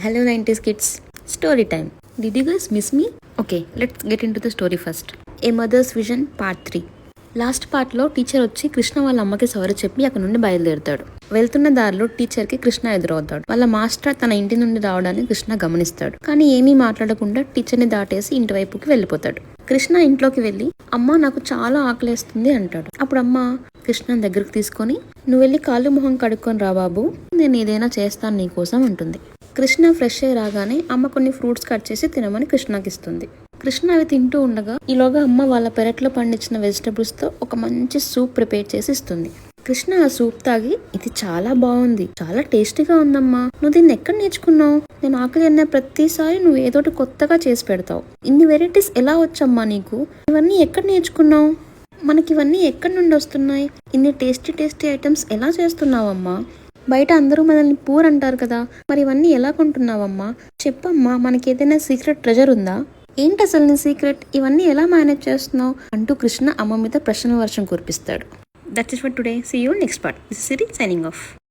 Hello 90s kids. Story time. Did you guys miss me? Okay, let's get into the story first. A Mother's Vision Part 3. Last పార్ట్లో teacher వచ్చి కృష్ణ వాళ్ళ అమ్మకి sorry చెప్పి అక్కడ నుండి బయలుదేరుతాడు. వెళ్తున్న దారిలో టీచర్కి కృష్ణ ఎదురవుతాడు. వాళ్ళ మాస్టర్ తన ఇంటి నుండి రావడాన్ని కృష్ణ గమనిస్తాడు. కానీ ఏమీ మాట్లాడకుండా టీచర్ని దాటేసి ఇంటి వైపుకి వెళ్ళిపోతాడు. కృష్ణ ఇంట్లోకి వెళ్ళి అమ్మ నాకు చాలా ఆకలేస్తుంది అంటాడు. అప్పుడు అమ్మ కృష్ణ దగ్గరకు తీసుకొని నువ్వు వెళ్ళి కాళ్ళు మొహం కడుక్కొని రా బాబు, నేను ఏదైనా చేస్తాను నీకోసం అంటుంది. కృష్ణ ఫ్రెష్ అయ్యి రాగానే అమ్మ కొన్ని ఫ్రూట్స్ కట్ చేసి తినమని కృష్ణకి ఇస్తుంది. కృష్ణ అవి తింటూ ఉండగా ఈలోగా అమ్మ వాళ్ళ పెరట్లో పండించిన వెజిటబుల్స్ తో ఒక మంచి సూప్ ప్రిపేర్ చేసి ఇస్తుంది. కృష్ణ ఆ సూప్ తాగి ఇది చాలా బాగుంది, చాలా టేస్టీగా ఉందమ్మా, నువ్వు దీన్ని ఎక్కడ నేర్చుకున్నావు? నేను ఆకలి అన్న ప్రతిసారి నువ్వు ఏదోటి కొత్తగా చేసి పెడతావు, ఇన్ని వెరైటీస్ ఎలా వచ్చమ్మా నీకు? ఇవన్నీ ఎక్కడ నేర్చుకున్నావు? మనకి ఇవన్నీ ఎక్కడి నుండి వస్తున్నాయి? ఇన్ని టేస్టీ ఐటమ్స్ ఎలా చేస్తున్నావమ్మా? బయట అందరూ మనల్ని పూర్ అంటారు కదా, మరి ఇవన్నీ ఎలా కొంటున్నావమ్మా? చెప్పమ్మా, మనకి ఏదైనా సీక్రెట్ ట్రెజర్ ఉందా? ఏంటి అసలు నీ సీక్రెట్? ఇవన్నీ ఎలా మేనేజ్ చేస్తున్నావు అంటూ కృష్ణ అమ్మ మీద ప్రశ్న వర్షం కురిపిస్తాడు. That's it for today. See you next part. This is Siri signing of.